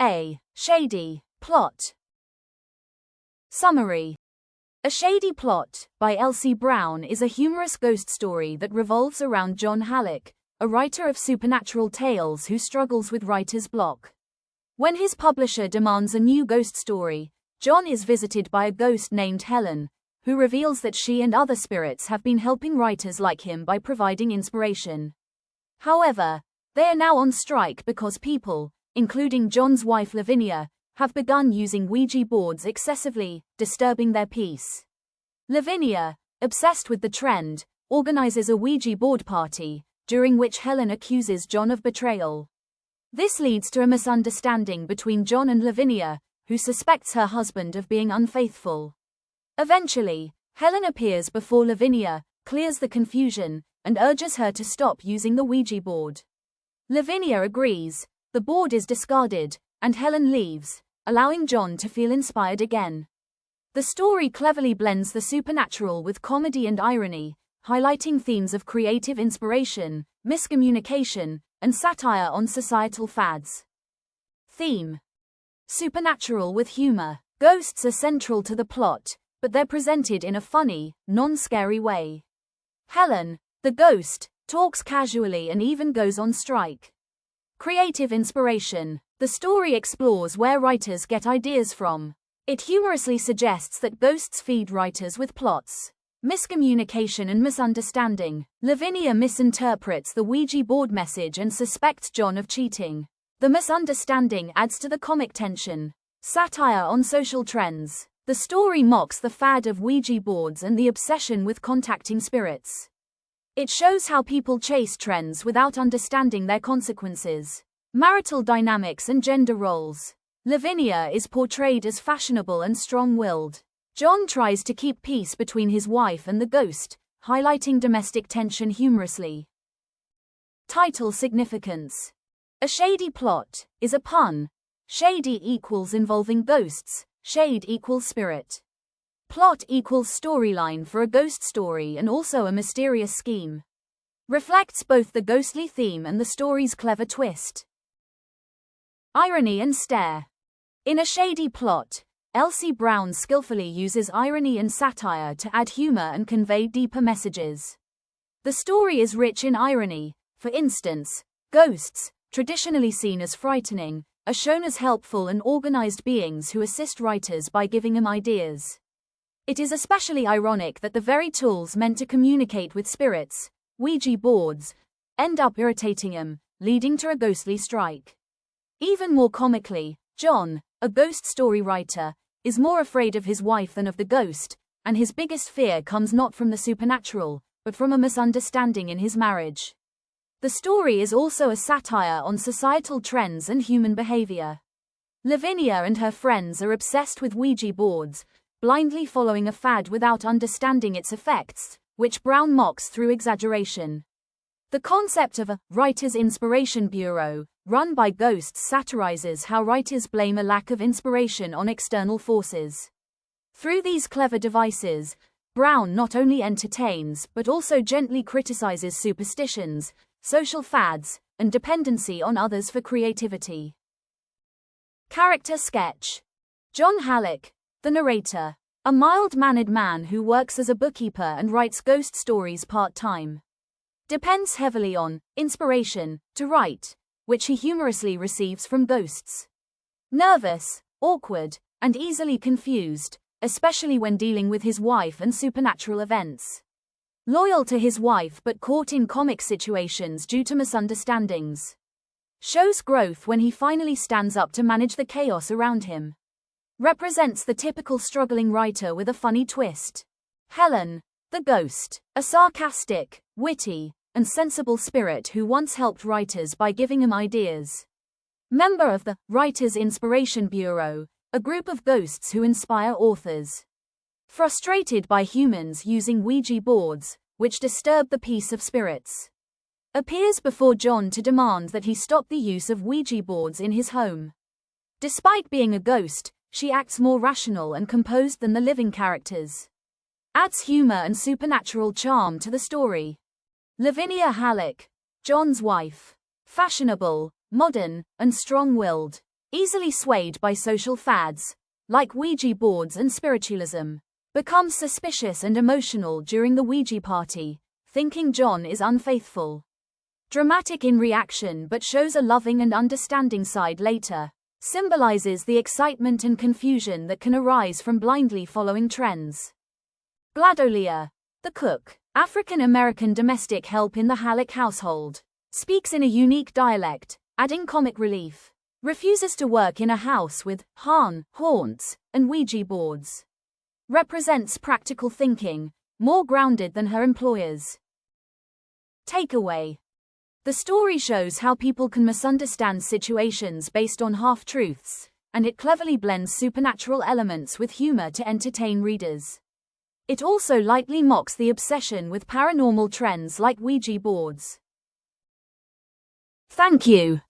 A. Shady Plot. Summary. A Shady Plot, by Elsie Brown, is a humorous ghost story that revolves around John Halleck, a writer of supernatural tales who struggles with writer's block. When his publisher demands a new ghost story, John is visited by a ghost named Helen, who reveals that she and other spirits have been helping writers like him by providing inspiration. However, they are now on strike because people, including John's wife Lavinia, have begun using Ouija boards excessively, disturbing their peace. Lavinia, obsessed with the trend, organizes a Ouija board party, during which Helen accuses John of betrayal. This leads to a misunderstanding between John and Lavinia, who suspects her husband of being unfaithful. Eventually, Helen appears before Lavinia, clears the confusion, and urges her to stop using the Ouija board. Lavinia agrees, the board is discarded, and Helen leaves, allowing John to feel inspired again. The story cleverly blends the supernatural with comedy and irony, highlighting themes of creative inspiration, miscommunication, and satire on societal fads. Theme: supernatural with humor. Ghosts are central to the plot, but they're presented in a funny, non-scary way. Helen, the ghost, talks casually and even goes on strike. Creative inspiration. The story explores where writers get ideas from. It humorously suggests that ghosts feed writers with plots. Miscommunication and misunderstanding. Lavinia misinterprets the Ouija board message and suspects John of cheating. The misunderstanding adds to the comic tension. Satire on social trends. The story mocks the fad of Ouija boards and the obsession with contacting spirits. It shows how people chase trends without understanding their consequences. Marital dynamics and gender roles. Lavinia is portrayed as fashionable and strong-willed. John tries to keep peace between his wife and the ghost, highlighting domestic tension humorously. Title significance. A Shady Plot is a pun. Shady equals involving ghosts, shade equals spirit. Plot equals storyline for a ghost story and also a mysterious scheme. Reflects both the ghostly theme and the story's clever twist. Irony and stare. In A Shady Plot, Elsie Brown skillfully uses irony and satire to add humor and convey deeper messages. The story is rich in irony. For instance, ghosts, traditionally seen as frightening, are shown as helpful and organized beings who assist writers by giving them ideas. It is especially ironic that the very tools meant to communicate with spirits, Ouija boards, end up irritating them, leading to a ghostly strike. Even more comically, John, a ghost story writer, is more afraid of his wife than of the ghost, and his biggest fear comes not from the supernatural, but from a misunderstanding in his marriage. The story is also a satire on societal trends and human behavior. Lavinia and her friends are obsessed with Ouija boards, blindly following a fad without understanding its effects, which Brown mocks through exaggeration. The concept of a writer's inspiration bureau, run by ghosts, satirizes how writers blame a lack of inspiration on external forces. Through these clever devices, Brown not only entertains but also gently criticizes superstitions, social fads, and dependency on others for creativity. Character sketch. John Halleck, the narrator, a mild-mannered man who works as a bookkeeper and writes ghost stories part-time. Depends heavily on inspiration to write, which he humorously receives from ghosts. Nervous, awkward, and easily confused, especially when dealing with his wife and supernatural events. Loyal to his wife but caught in comic situations due to misunderstandings. Shows growth when he finally stands up to manage the chaos around him. Represents the typical struggling writer with a funny twist. Helen, the ghost, a sarcastic, witty, and sensible spirit who once helped writers by giving them ideas. Member of the Writers' Inspiration Bureau, a group of ghosts who inspire authors. Frustrated by humans using Ouija boards, which disturb the peace of spirits. Appears before John to demand that he stop the use of Ouija boards in his home. Despite being a ghost, she acts more rational and composed than the living characters. Adds humor and supernatural charm to the story. Lavinia Halleck, John's wife. Fashionable, modern, and strong-willed. easily swayed by social fads, like Ouija boards and spiritualism, becomes suspicious and emotional during the Ouija party, thinking John is unfaithful. Dramatic in reaction but shows a loving and understanding side later, symbolizes the excitement and confusion that can arise from blindly following trends. Gladolia, the cook, African-American domestic help in the Halleck household, speaks in a unique dialect, adding comic relief. Refuses to work in a house with haunts and Ouija boards. Represents practical thinking, more grounded than her employers. Takeaway. The story shows how people can misunderstand situations based on half-truths, and it cleverly blends supernatural elements with humor to entertain readers. It also lightly mocks the obsession with paranormal trends like Ouija boards. Thank you.